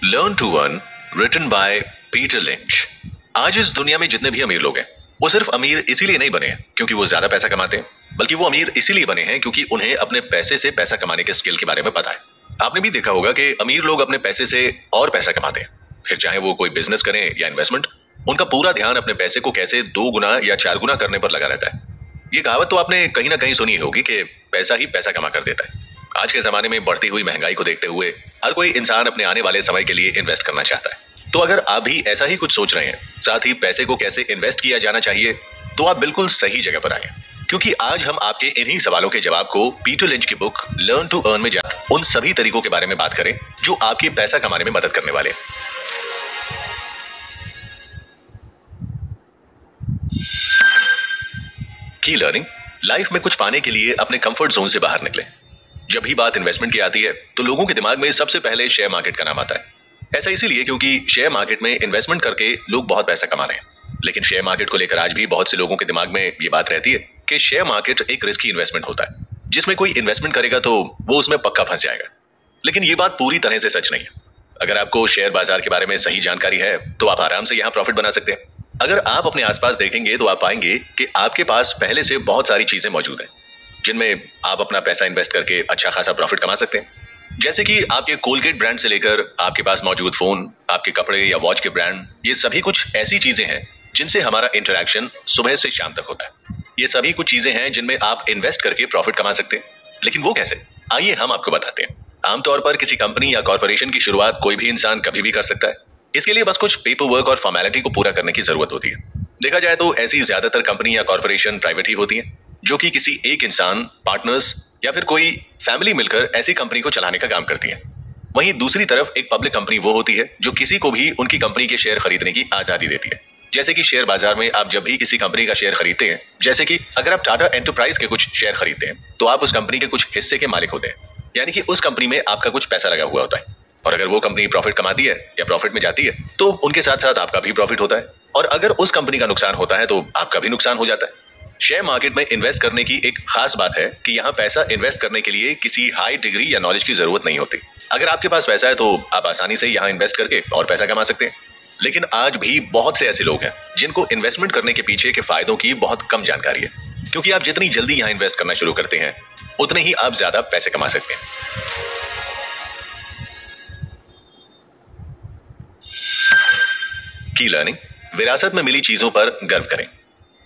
Learn to earn, written by Peter Lynch. आज इस दुनिया में जितने भी अमीर लोग हैं वो सिर्फ अमीर इसीलिए नहीं बने हैं क्योंकि वो ज्यादा पैसा कमाते हैं, बल्कि वो अमीर इसीलिए बने हैं क्योंकि उन्हें अपने पैसे से पैसा कमाने के स्किल के बारे में पता है। आपने भी देखा होगा कि अमीर लोग अपने पैसे से और पैसा कमाते हैं, फिर चाहे वो कोई बिजनेस करें या इन्वेस्टमेंट, उनका पूरा ध्यान अपने पैसे को कैसे 2 गुना या 4 गुना करने पर लगा रहता है। ये कहावत तो आपने कहीं ना कहीं सुनी होगी कि पैसा ही पैसा कमा कर देता है। आज के जमाने में बढ़ती हुई महंगाई को देखते हुए हर कोई इंसान अपने आने वाले समय के लिए इन्वेस्ट करना चाहता है। तो अगर आप भी ऐसा ही कुछ सोच रहे हैं, साथ ही पैसे को कैसे इन्वेस्ट किया जाना चाहिए, तो आप बिल्कुल सही जगह पर आए, क्योंकि आज हम आपके इन्हीं सवालों के जवाब को पीटर लिंच की बुक लर्न टू अर्न में जाकर उन सभी तरीकों के बारे में बात करें जो आपकी पैसा कमाने में मदद करने वाले हैं। की लर्निंग, लाइफ में कुछ पाने के लिए अपने कंफर्ट जोन से बाहर निकले। जब भी बात इन्वेस्टमेंट की आती है तो लोगों के दिमाग में सबसे पहले शेयर मार्केट का नाम आता है। ऐसा इसीलिए क्योंकि शेयर मार्केट में इन्वेस्टमेंट करके लोग बहुत पैसा कमा रहे हैं। लेकिन शेयर मार्केट को लेकर आज भी बहुत से लोगों के दिमाग में ये बात रहती है कि शेयर मार्केट एक रिस्की इन्वेस्टमेंट होता है, जिसमें कोई इन्वेस्टमेंट करेगा तो वो उसमें पक्का फंस जाएगा। लेकिन ये बात पूरी तरह से सच नहीं है। अगर आपको शेयर बाजार के बारे में सही जानकारी है तो आप आराम से यहाँ प्रॉफिट बना सकते हैं। अगर आप अपने आसपास देखेंगे तो आप पाएंगे कि आपके पास पहले से बहुत सारी चीजें मौजूद हैं जिनमें आप अपना पैसा इन्वेस्ट करके अच्छा खासा प्रॉफिट कमा सकते हैं। जैसे कि आपके कोलगेट ब्रांड से लेकर आपके पास मौजूद फोन, आपके कपड़े या वॉच के ब्रांड, ये सभी कुछ ऐसी चीजें हैं जिनसे हमारा इंटरेक्शन सुबह से शाम तक होता है। ये सभी कुछ चीजें हैं जिनमें आप इन्वेस्ट करके प्रॉफिट कमा सकते हैं। लेकिन वो कैसे, आइए हम आपको बताते हैं। आमतौर पर किसी कंपनी या कॉर्पोरेशन की शुरुआत कोई भी इंसान कभी भी कर सकता है। इसके लिए बस कुछ पेपर वर्क और फॉर्मेलिटी को पूरा करने की जरूरत होती है। देखा जाए तो ऐसी ज्यादातर कंपनी या कॉर्पोरेशन प्राइवेट ही होती हैं, जो कि किसी एक इंसान, पार्टनर्स या फिर कोई फैमिली मिलकर ऐसी कंपनी को चलाने का काम करती है। वहीं दूसरी तरफ एक पब्लिक कंपनी वो होती है जो किसी को भी उनकी कंपनी के शेयर खरीदने की आजादी देती है। जैसे कि शेयर बाजार में आप जब भी किसी कंपनी का शेयर खरीदते हैं, जैसे कि अगर आप टाटा एंटरप्राइज के कुछ शेयर खरीदते हैं तो आप उस कंपनी के कुछ हिस्से के मालिक होते हैं, यानी कि उस कंपनी में आपका कुछ पैसा लगा हुआ होता है। और अगर वो कंपनी प्रॉफिट कमाती है या प्रॉफिट में जाती है तो उनके साथ साथ आपका भी प्रॉफिट होता है, और अगर उस कंपनी का नुकसान होता है तो आपका भी नुकसान हो जाता है। शेयर मार्केट में इन्वेस्ट करने की एक खास बात है कि यहाँ पैसा इन्वेस्ट करने के लिए किसी हाई डिग्री या नॉलेज की जरूरत नहीं होती। अगर आपके पास पैसा है तो आप आसानी से यहाँ इन्वेस्ट करके और पैसा कमा सकते हैं। लेकिन आज भी बहुत से ऐसे लोग हैं जिनको इन्वेस्टमेंट करने के पीछे के फायदों की बहुत कम जानकारी है, क्योंकि आप जितनी जल्दी यहाँ इन्वेस्ट करना शुरू करते हैं उतने ही आप ज्यादा पैसे कमा सकते हैं। की लर्निंग, विरासत में मिली चीजों पर गर्व करें।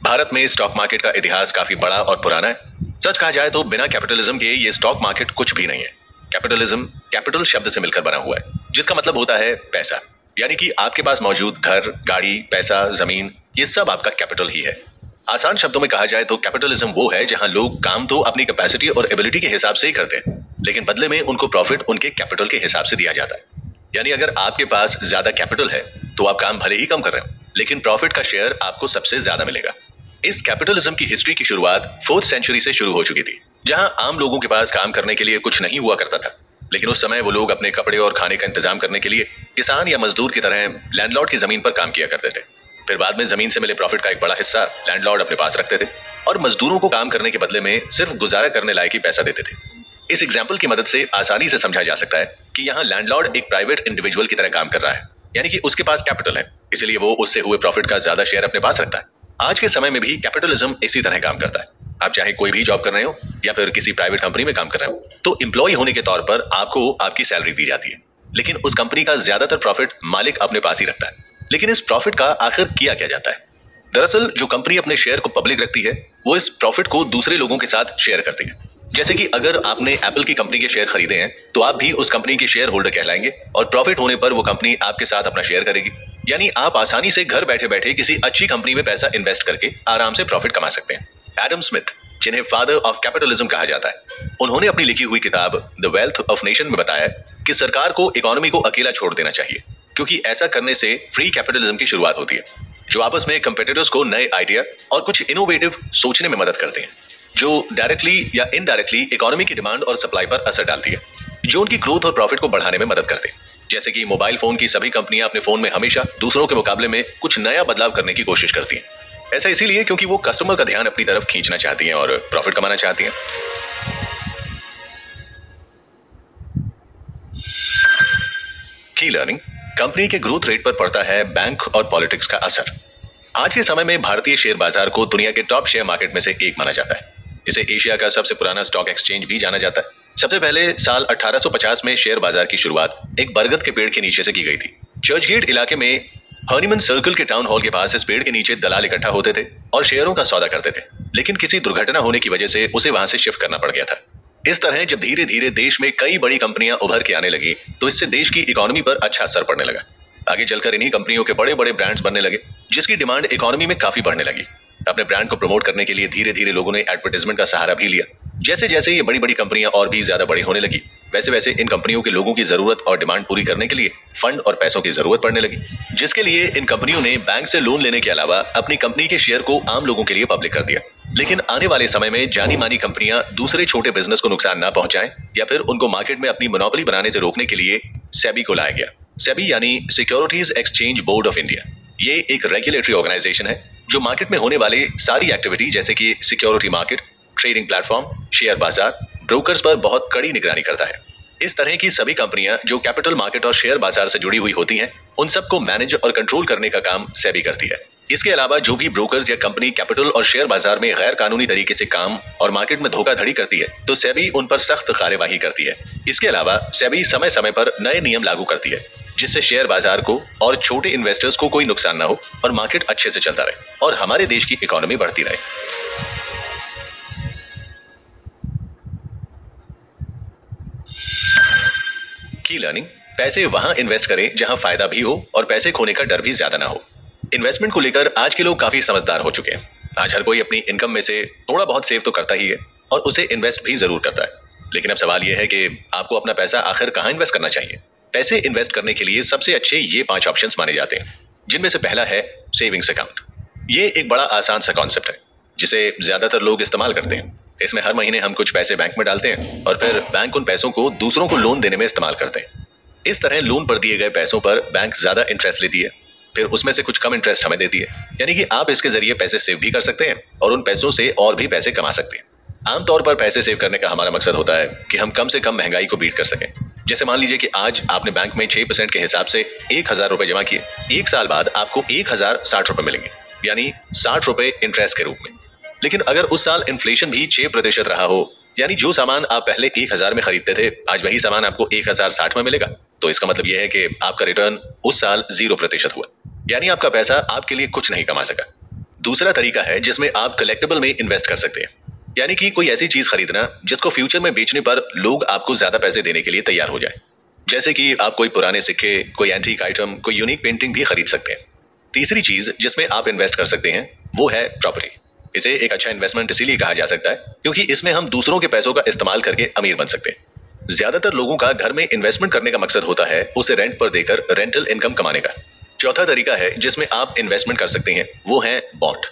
भारत में स्टॉक मार्केट का इतिहास काफी बड़ा और पुराना है। सच कहा जाए तो बिना कैपिटलिज्म के ये स्टॉक मार्केट कुछ भी नहीं है। कैपिटलिज्म कैपिटल शब्द से मिलकर बना हुआ है, जिसका मतलब होता है पैसा, यानी कि आपके पास मौजूद घर, गाड़ी, पैसा, जमीन, ये सब आपका कैपिटल ही है। आसान शब्दों में कहा जाए तो कैपिटलिज्म वो है जहां लोग काम तो अपनी कैपेसिटी और एबिलिटी के हिसाब से ही करते हैं, लेकिन बदले में उनको प्रॉफिट उनके कैपिटल के हिसाब से दिया जाता है। यानी अगर आपके पास ज्यादा कैपिटल है तो आप काम भले ही कम कर रहे हो, लेकिन प्रॉफिट का शेयर आपको सबसे ज्यादा मिलेगा। इस कैपिटलिज्म की हिस्ट्री की शुरुआत 4th सेंचुरी से शुरू हो चुकी थी, जहां आम लोगों के पास काम करने के लिए कुछ नहीं हुआ करता था। लेकिन उस समय वो लोग अपने कपड़े और खाने का इंतजाम करने के लिए किसान या मजदूर की तरह लैंडलॉर्ड की जमीन पर काम किया करते थे। फिर बाद में जमीन से मिले प्रॉफिट का एक बड़ा हिस्सा लैंडलॉर्ड अपने पास रखते थे और मजदूरों को काम करने के बदले में सिर्फ गुजारा करने लायक ही पैसा देते थे। इस एग्जाम्पल की मदद से आसानी से समझा जा सकता है कि यहाँ लैंडलॉर्ड एक प्राइवेट इंडिविजुअल की तरह काम कर रहा है, यानी कि उसके पास कैपिटल है, इसलिए वो उससे हुए प्रॉफिट का ज्यादा शेयर अपने पास रखता है। आज के समय में भी कैपिटलिज्म इसी तरह काम करता है। आप चाहे कोई भी जॉब कर रहे हो या फिर किसी प्राइवेट कंपनी में काम कर रहे हो, तो एम्प्लॉय होने के तौर पर आपको आपकी सैलरी दी जाती है, लेकिन उस कंपनी का ज्यादातर प्रॉफिट मालिक अपने पास ही रखता है। लेकिन इस प्रॉफिट का आखिर किया क्या जाता है? दरअसल जो कंपनी अपने शेयर को पब्लिक रखती है वो इस प्रॉफिट को दूसरे लोगों के साथ शेयर करती है। जैसे कि अगर आपने एप्पल की कंपनी के शेयर खरीदे हैं तो आप भी उस कंपनी के शेयर होल्डर कहलाएंगे, और प्रॉफिट होने पर वो कंपनी आपके साथ अपना शेयर करेगी। यानी आप आसानी से घर बैठे बैठे किसी अच्छी कंपनी में पैसा इन्वेस्ट करके आराम से प्रॉफिट कमा सकते हैं। एडम स्मिथ, जिन्हें फादर ऑफ कैपिटलिज्म कहा जाता है, उन्होंने अपनी लिखी हुई किताब द वेल्थ ऑफ नेशन में बताया कि सरकार को इकोनॉमी को अकेला छोड़ देना चाहिए, क्योंकि ऐसा करने से फ्री कैपिटलिज्म की शुरुआत होती है, जो आपस में कंपेटिटर्स को नए आइडिया और कुछ इनोवेटिव सोचने में मदद करते हैं, जो डायरेक्टली या इनडायरेक्टली इकोनॉमी की डिमांड और सप्लाई पर असर डालती है, जो उनकी ग्रोथ और प्रॉफिट को बढ़ाने में मदद करते हैं। जैसे कि मोबाइल फोन की सभी कंपनियां अपने फोन में हमेशा दूसरों के मुकाबले में कुछ नया बदलाव करने की कोशिश करती हैं। ऐसा इसीलिए क्योंकि वो कस्टमर का ध्यान अपनी तरफ खींचना चाहती हैं और प्रॉफिट कमाना चाहती हैं। की लर्निंग, कंपनी के ग्रोथ रेट पर पड़ता है बैंक और पॉलिटिक्स का असर। आज के समय में भारतीय शेयर बाजार को दुनिया के टॉप शेयर मार्केट में से एक माना जाता है। इसे एशिया का सबसे पुराना स्टॉक एक्सचेंज भी जाना जाता है। सबसे पहले साल 1850 में शेयर बाजार की शुरुआत एक बरगद के पेड़ के नीचे से की गई थी। चर्चगेट इलाके में हनीमन सर्कल के टाउन हॉल के पास इस पेड़ के नीचे दलाल इकट्ठा होते थे और शेयरों का सौदा करते थे, लेकिन किसी दुर्घटना होने की वजह से उसे वहां से शिफ्ट करना पड़ गया था। इस तरह जब धीरे धीरे देश में कई बड़ी कंपनियां उभर के आने लगी तो इससे देश की इकोनॉमी पर अच्छा असर पड़ने लगा। आगे चलकर इन्हीं कंपनियों के बड़े बड़े ब्रांड्स बनने लगे, जिसकी डिमांड इकोनॉमी में काफी बढ़ने लगी। अपने ब्रांड को प्रमोट करने के लिए धीरे धीरे लोगों ने एडवर्टाइजमेंट का सहारा भी लिया। जैसे जैसे ये बड़ी बड़ी कंपनियां और भी ज्यादा बड़ी होने लगी, वैसे वैसे इन कंपनियों के लोगों की जरूरत और डिमांड पूरी करने के लिए फंड और पैसों की जरूरत पड़ने लगी, जिसके लिए इन कंपनियों ने बैंक से लोन लेने के अलावा अपनी कंपनी के शेयर को आम लोगों के लिए पब्लिक कर दिया। लेकिन आने वाले समय में जानी मानी कंपनियां दूसरे छोटे बिजनेस को नुकसान ना पहुंचाएं या फिर उनको मार्केट में अपनी मोनोपोली बनाने से रोकने के लिए सेबी को लाया गया। सेबी यानी securities exchange board of India. ये एक रेगुलेटरी ऑर्गेनाइजेशन है जो मार्केट में होने वाले सारी एक्टिविटी जैसे कि security market, trading platform, share बाजार, ब्रोकर्स पर बहुत कड़ी निगरानी करता है। इस तरह की सभी कंपनियां जो कैपिटल मार्केट और शेयर बाजार से जुड़ी हुई होती हैं, उन सबको मैनेज और कंट्रोल करने का काम सेबी करती है। इसके अलावा जो भी ब्रोकर्स या कंपनी कैपिटल और शेयर बाजार में गैर कानूनी तरीके से काम और मार्केट में धोखाधड़ी करती है तो सेबी उन पर सख्त कार्यवाही करती है। इसके अलावा सेबी समय समय पर नए नियम लागू करती है जिससे शेयर बाजार को और छोटे इन्वेस्टर्स को कोई नुकसान ना हो और मार्केट अच्छे से चलता रहे और हमारे देश की इकोनॉमी बढ़ती रहे। की लर्निंग, पैसे वहां इन्वेस्ट करें जहां फायदा भी हो और पैसे खोने का डर भी ज्यादा ना हो। इन्वेस्टमेंट को लेकर आज के लोग काफी समझदार हो चुके हैं। आज हर कोई अपनी इनकम में से थोड़ा बहुत सेव तो करता ही है और उसे इन्वेस्ट भी जरूर करता है। लेकिन अब सवाल यह है कि आपको अपना पैसा आखिर कहां इन्वेस्ट करना चाहिए। पैसे इन्वेस्ट करने के लिए सबसे अच्छे ये 5 ऑप्शंस माने जाते हैं, जिनमें से पहला है सेविंग्स अकाउंट। ये एक बड़ा आसान सा कॉन्सेप्ट है जिसे ज्यादातर लोग इस्तेमाल करते हैं। इसमें हर महीने हम कुछ पैसे बैंक में डालते हैं और फिर बैंक उन पैसों को दूसरों को लोन देने में इस्तेमाल करते हैं। इस तरह लोन पर दिए गए पैसों पर बैंक ज्यादा इंटरेस्ट लेती है, फिर उसमें से कुछ कम इंटरेस्ट हमें देती है, यानी कि आप इसके जरिए पैसे सेव भी कर सकते हैं और उन पैसों से और भी पैसे कमा सकते हैं। आमतौर पर पैसे सेव करने का हमारा मकसद होता है कि हम कम से कम महंगाई को बीट कर सकें। जैसे मान लीजिए कि आज आपने बैंक में 6% के हिसाब से 1000 रुपए जमा किए, 1 साल बाद आपको 1060 रुपए मिलेंगे, यानी 60 रुपए इंटरेस्ट के रूप में। लेकिन अगर उस साल इन्फ्लेशन भी 6% रहा हो, यानी जो सामान आप पहले 1000 में खरीदते थे आज वही सामान आपको 1060 में मिलेगा, तो इसका मतलब यह है कि आपका रिटर्न उस साल 0% हुआ, यानी आपका पैसा आपके लिए कुछ नहीं कमा सका। दूसरा तरीका है जिसमें आप कलेक्टिबल में इन्वेस्ट कर सकते हैं, यानी कि कोई ऐसी चीज खरीदना जिसको फ्यूचर में बेचने पर लोग आपको ज्यादा पैसे देने के लिए तैयार हो जाए। जैसे कि आप कोई पुराने सिक्के, कोई एंटीक आइटम, कोई यूनिक पेंटिंग भी खरीद सकते हैं। तीसरी चीज जिसमें आप इन्वेस्ट कर सकते हैं वो है प्रॉपर्टी। इसे एक अच्छा इन्वेस्टमेंट इसीलिए कहा जा सकता है क्योंकि इसमें हम दूसरों के पैसों का इस्तेमाल करके अमीर बन सकते हैं। ज्यादातर लोगों का घर में इन्वेस्टमेंट करने का मकसद होता है उसे रेंट पर देकर रेंटल इनकम कमाने का। चौथा तरीका है जिसमें आप इन्वेस्टमेंट कर सकते हैं वो है बॉन्ड।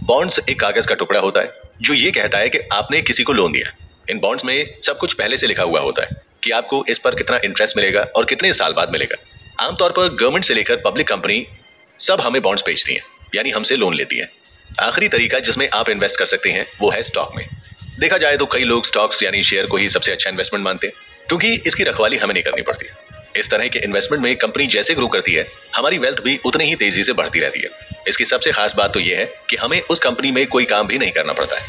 बॉन्ड्स एक कागज का टुकड़ा होता है जो ये कहता है कि आपने किसी को लोन दिया। इन बॉन्ड्स में सब कुछ पहले से लिखा हुआ होता है कि आपको इस पर कितना इंटरेस्ट मिलेगा और कितने साल बाद मिलेगा। आमतौर पर गवर्नमेंट से लेकर पब्लिक कंपनी सब हमें बॉन्ड्स बेचती हैं, यानी हमसे लोन लेती है। आखिरी तरीका जिसमें आप इन्वेस्ट कर सकते हैं वो है स्टॉक में। देखा जाए तो कई लोग स्टॉक्स यानी शेयर को ही सबसे अच्छा इन्वेस्टमेंट मानते हैं क्योंकि इसकी रखवाली हमें नहीं करनी पड़ती। इस तरह के इन्वेस्टमेंट में कंपनी जैसे ग्रो करती है हमारी वेल्थ भी उतनी ही तेजी से बढ़ती रहती है। इसकी सबसे खास बात तो यह है कि हमें उस कंपनी में कोई काम भी नहीं करना पड़ता है।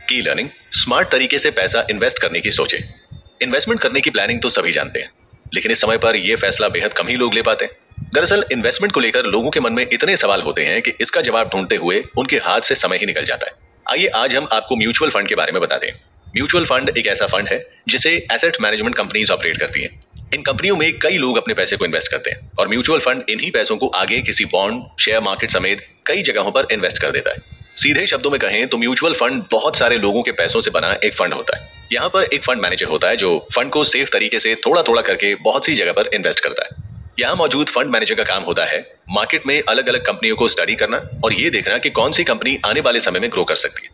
की लर्निंग, स्मार्ट तरीके से पैसा इन्वेस्ट करने की सोचें। इन्वेस्टमेंट करने की प्लानिंग तो सभी जानते हैं, लेकिन इस समय पर यह फैसला बेहद कम ही लोग ले पाते हैं। दरअसल इन्वेस्टमेंट को लेकर लोगों के मन में इतने सवाल होते हैं कि इसका जवाब ढूंढते हुए उनके हाथ से समय ही निकल जाता है। आइए आज हम आपको म्यूचुअल फंड के बारे में बताते हैं। म्यूचुअल फंड एक ऐसा फंड है जिसे एसेट मैनेजमेंट कंपनीज ऑपरेट करती हैं। इन कंपनियों में कई लोग अपने पैसे को इन्वेस्ट करते हैं और म्यूचुअल फंड इन्हीं पैसों को आगे किसी बॉन्ड, शेयर मार्केट समेत कई जगहों पर इन्वेस्ट कर देता है। सीधे शब्दों में कहें तो म्यूचुअल फंड बहुत सारे लोगों के पैसों से बना एक फंड होता है। यहाँ पर एक फंड मैनेजर होता है जो फंड को सेफ तरीके से थोड़ा थोड़ा करके बहुत सी जगह पर इन्वेस्ट करता है। यहाँ मौजूद फंड मैनेजर का काम होता है मार्केट में अलग अलग कंपनियों को स्टडी करना और ये देखना कि कौन सी कंपनी आने वाले समय में ग्रो कर सकती है।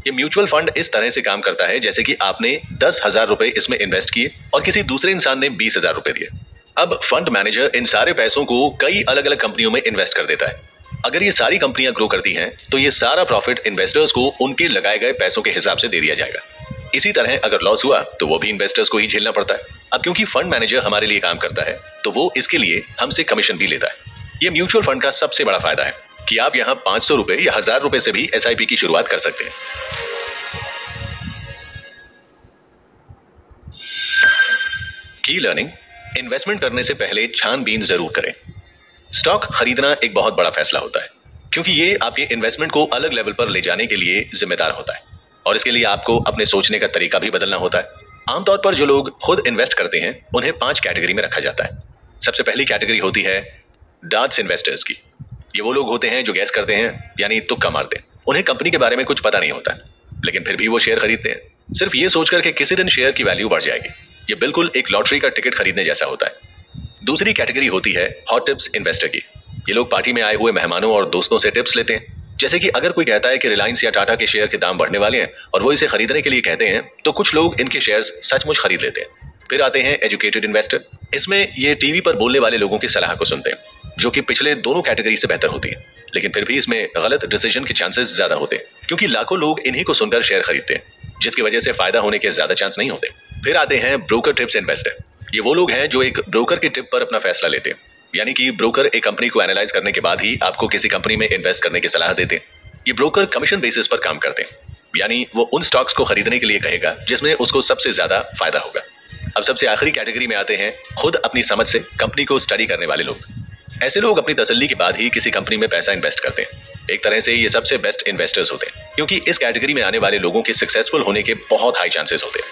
ये म्यूचुअल फंड इस तरह से काम करता है जैसे कि आपने 10,000 रुपए इसमें इन्वेस्ट किए और किसी दूसरे इंसान ने 20,000 रुपए दिए। अब फंड मैनेजर इन सारे पैसों को कई अलग अलग कंपनियों में इन्वेस्ट कर देता है। अगर ये सारी कंपनियां ग्रो करती हैं तो ये सारा प्रॉफिट इन्वेस्टर्स को उनके लगाए गए पैसों के हिसाब से दे दिया जाएगा। इसी तरह अगर लॉस हुआ तो वो भी इन्वेस्टर्स को ही झेलना पड़ता है। अब क्योंकि फंड मैनेजर हमारे लिए काम करता है तो वो इसके लिए हमसे कमीशन भी लेता है। ये म्यूचुअल फंड का सबसे बड़ा फायदा है कि आप यहाँ 500 रुपए या 1000 रुपए से भी SIP की शुरुआत कर सकते हैं। की लर्निंग, इन्वेस्टमेंट करने से पहले छानबीन जरूर करें। स्टॉक खरीदना एक बहुत बड़ा फैसला होता है क्योंकि ये आपके इन्वेस्टमेंट को अलग लेवल पर ले जाने के लिए जिम्मेदार होता है और इसके लिए आपको अपने सोचने का तरीका भी बदलना होता है। आमतौर पर जो लोग खुद इन्वेस्ट करते हैं उन्हें 5 कैटेगरी में रखा जाता है। सबसे पहली कैटेगरी होती है डार्ट्स इन्वेस्टर्स की। ये वो लोग होते हैं जो गैस करते हैं, यानी तुक्का मारते हैं। उन्हें कंपनी के बारे में कुछ पता नहीं होता लेकिन फिर भी वो शेयर खरीदते हैं सिर्फ ये सोचकर कि किसी दिन शेयर की वैल्यू बढ़ जाएगी। ये बिल्कुल एक लॉटरी का टिकट खरीदने जैसा होता है। दूसरी कैटेगरी होती है हॉट टिप्स इन्वेस्टर की। ये लोग पार्टी में आए हुए मेहमानों और दोस्तों से टिप्स लेते हैं। जैसे कि अगर कोई कहता है कि रिलायंस या टाटा के शेयर के दाम बढ़ने वाले हैं और वो इसे खरीदने के लिए कहते हैं तो कुछ लोग इनके शेयर्स सचमुच खरीद लेते हैं। फिर आते हैं एजुकेटेड इन्वेस्टर। इसमें ये टीवी पर बोलने वाले लोगों की सलाह को सुनते हैं जो कि पिछले दोनों कैटेगरी से बेहतर होती है, लेकिन फिर भी इसमें गलत डिसीजन के चांसेस ज्यादा होते हैं क्योंकि लाखों लोग इन्हीं को सुनकर शेयर खरीदते हैं जिसकी वजह से फायदा होने के ज्यादा चांस नहीं होते। फिर आते हैं ब्रोकर टिप्स इन्वेस्टर। ये वो लोग हैं जो एक ब्रोकर की टिप पर अपना फैसला लेते हैं, यानी कि ब्रोकर एक कंपनी को एनालाइज करने के बाद ही आपको किसी कंपनी में इन्वेस्ट करने की सलाह देते हैं। ये ब्रोकर कमीशन बेसिस पर काम करते हैं, यानी वो उन स्टॉक्स को खरीदने के लिए कहेगा जिसमें उसको सबसे ज्यादा फायदा होगा। अब सबसे आखिरी कैटेगरी में आते हैं खुद अपनी समझ से कंपनी को स्टडी करने वाले लोग। ऐसे लोग अपनी तसल्ली के बाद ही किसी कंपनी में पैसा इन्वेस्ट करते हैं। एक तरह से ये सबसे बेस्ट इन्वेस्टर्स होते हैं क्योंकि इस कैटेगरी में आने वाले लोगों के सक्सेसफुल होने के बहुत हाई चांसेस होते हैं।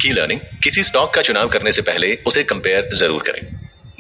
की लर्निंग, किसी स्टॉक का चुनाव करने से पहले उसे कंपेयर जरूर करें।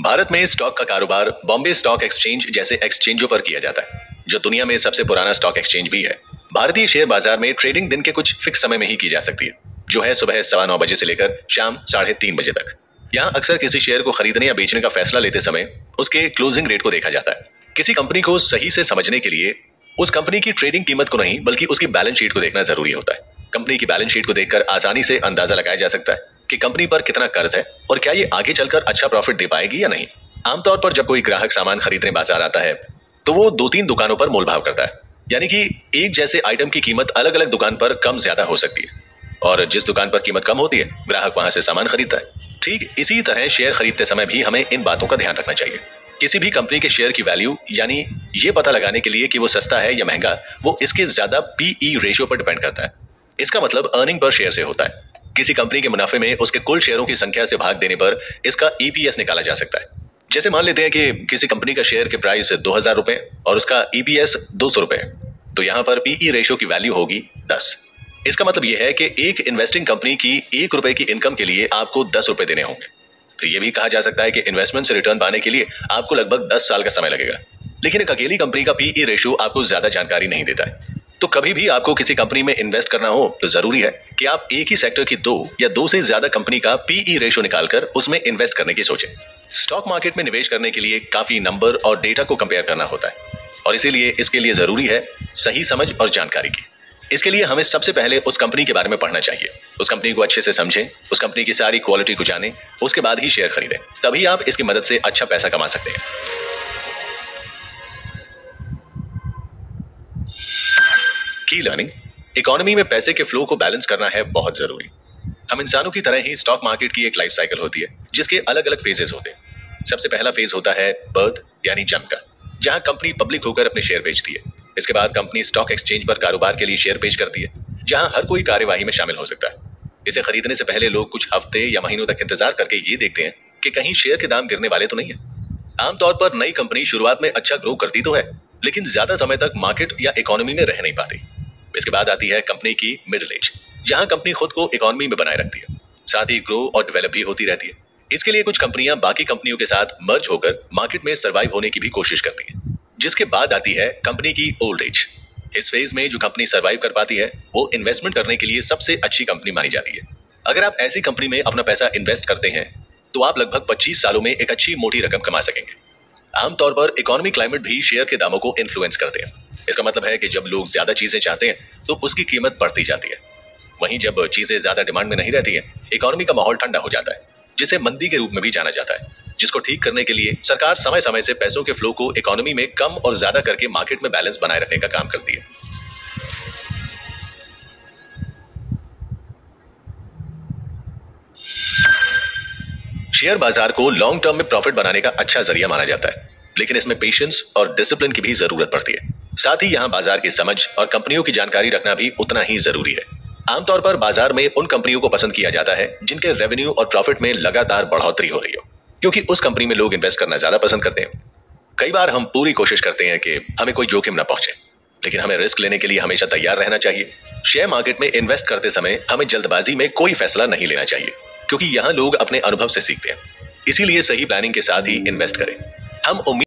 भारत में स्टॉक का कारोबार बॉम्बे स्टॉक एक्सचेंज जैसे एक्सचेंजों पर किया जाता है जो दुनिया में सबसे पुराना स्टॉक एक्सचेंज भी है। भारतीय शेयर बाजार में ट्रेडिंग दिन के कुछ फिक्स समय में ही की जा सकती है जो है सुबह 9:15 बजे से लेकर शाम 3:30 बजे तक। यहाँ अक्सर किसी शेयर को खरीदने या बेचने का फैसला लेते समय उसके क्लोजिंग रेट को देखा जाता है। किसी कंपनी को सही से समझने के लिए उस कंपनी की ट्रेडिंग कीमत को नहीं बल्कि उसकी बैलेंस शीट को देखना जरूरी होता है। कंपनी की बैलेंस शीट को देखकर आसानी से अंदाजा लगाया जा सकता है कि कंपनी पर कितना कर्ज है और क्या ये आगे चलकर अच्छा प्रॉफिट दे पाएगी या नहीं। आमतौर पर जब कोई ग्राहक सामान खरीदने बाजार आता है तो वो 2-3 दुकानों पर मोलभाव करता है, यानी कि एक जैसे आइटम की कीमत अलग अलग दुकान पर कम ज्यादा हो सकती है और जिस दुकान पर कीमत कम होती है ग्राहक वहां से सामान खरीदता है। ठीक इसी तरह शेयर खरीदते समय भी हमें इन बातों का ध्यान रखना चाहिए। किसी भी कंपनी के शेयर की वैल्यू, यानी ये पता लगाने के लिए कि वो सस्ता है या महंगा, वो इसके ज्यादा PE रेशियो पर डिपेंड करता है। इसका मतलब अर्निंग पर शेयर से होता है। किसी कंपनी के मुनाफे में उसके कुल शेयरों की संख्या से भाग देने पर इसका EPS निकाला जा सकता है। जैसे मान लेते हैं कि किसी कंपनी का शेयर के प्राइस 2000 रुपए और उसका EPS 200 रुपए, तो यहाँ पर PE रेशियो की वैल्यू होगी 10। इसका मतलब यह है कि एक इन्वेस्टिंग कंपनी की 1 रुपए की इनकम के लिए आपको 10 रुपए देने होंगे। तो यह भी कहा जा सकता है कि इन्वेस्टमेंट से रिटर्न पाने के लिए आपको लगभग 10 साल का समय लगेगा। लेकिन एक अकेली कंपनी का PE रेशियो आपको ज्यादा जानकारी नहीं देता है। तो कभी भी आपको किसी कंपनी में इन्वेस्ट करना हो तो जरूरी है कि आप एक ही सेक्टर की 2 या 2 से ज्यादा कंपनी का PE रेशियो निकालकर उसमें इन्वेस्ट करने की सोचें। स्टॉक मार्केट में निवेश करने के लिए काफी नंबर और डेटा को कंपेयर करना होता है और इसीलिए इसके लिए जरूरी है सही समझ और जानकारी की। इसके लिए हमें सबसे पहले उस कंपनी के बारे में पढ़ना चाहिए, उस कंपनी को अच्छे से समझें, उस कंपनी की सारी क्वालिटी को जानें, उसके बाद ही शेयर खरीदें। तभी आप इसकी मदद से अच्छा पैसा कमा सकते हैं। की लर्निंग, इकोनॉमी में पैसे के फ्लो को बैलेंस करना है बहुत जरूरी। हम इंसानों की तरह ही स्टॉक मार्केट की एक लाइफ साइकिल होती है जिसके अलग अलग फेजेस होते हैं। सबसे पहला फेज होता है बर्थ यानी जन्म का, जहां कंपनी पब्लिक होकर अपने शेयर बेचती है। इसके बाद कंपनी स्टॉक एक्सचेंज पर कारोबार के लिए शेयर पेश करती है जहां हर कोई कार्यवाही में शामिल हो सकता है। इसे खरीदने से पहले लोग कुछ हफ्ते या महीनों तक इंतजार करके ये देखते हैं कि कहीं शेयर के दाम गिरने वाले तो नहीं है। आमतौर पर नई कंपनी शुरुआत में अच्छा ग्रो करती तो है लेकिन ज्यादा समय तक मार्केट या इकोनॉमी में रह नहीं पाती। इसके बाद आती है कंपनी की मिडिल एज, जहां कंपनी खुद को इकोनॉमी में बनाए रखती है, साथ ही ग्रो और डेवलप भी होती रहती है। इसके लिए कुछ कंपनियां बाकी कंपनियों के साथ मर्ज होकर मार्केट में सर्वाइव होने की भी कोशिश करती हैं। जिसके बाद आती है कंपनी की ओल्ड एज। इस फेज में जो कंपनी सर्वाइव कर पाती है वो इन्वेस्टमेंट करने के लिए सबसे अच्छी कंपनी मानी जाती है। अगर आप ऐसी कंपनी में अपना पैसा इन्वेस्ट करते हैं तो आप लगभग 25 सालों में एक अच्छी मोटी रकम कमा सकेंगे। आमतौर पर इकोनॉमिक क्लाइमेट भी शेयर के दामों को इन्फ्लुएंस करते हैं। इसका मतलब है कि जब लोग ज्यादा चीजें चाहते हैं तो उसकी कीमत बढ़ती जाती है। वहीं जब चीजें ज्यादा डिमांड में नहीं रहती हैं, इकोनॉमी का माहौल ठंडा हो जाता है, जिसे मंदी के रूप में भी जाना जाता है। जिसको ठीक करने के लिए सरकार समय समय से पैसों के फ्लो को इकोनॉमी में कम और ज्यादा करके मार्केट में बैलेंस बनाए रखने का काम करती है। शेयर बाजार को लॉन्ग टर्म में प्रॉफिट बनाने का अच्छा जरिया माना जाता है, लेकिन इसमें पेशेंस और डिसिप्लिन की भी जरूरत पड़ती है। साथ ही यहाँ बाजार की समझ और कंपनियों की जानकारी रखना भी उतना ही जरूरी है। आमतौर पर बाजार में उन कंपनियों को पसंद किया जाता है जिनके रेवेन्यू और प्रॉफिट में लगातार बढ़ोतरी हो रही हो, क्योंकि उस कंपनी में लोग इन्वेस्ट करना ज्यादा पसंद करते हैं। कई बार हम पूरी कोशिश करते हैं कि हमें कोई जोखिम ना पहुंचे, लेकिन हमें रिस्क लेने के लिए हमेशा तैयार रहना चाहिए। शेयर मार्केट में इन्वेस्ट करते समय हमें जल्दबाजी में कोई फैसला नहीं लेना चाहिए, क्योंकि यहाँ लोग अपने अनुभव से सीखते हैं। इसीलिए सही प्लानिंग के साथ ही इन्वेस्ट करें। हम उम्मीद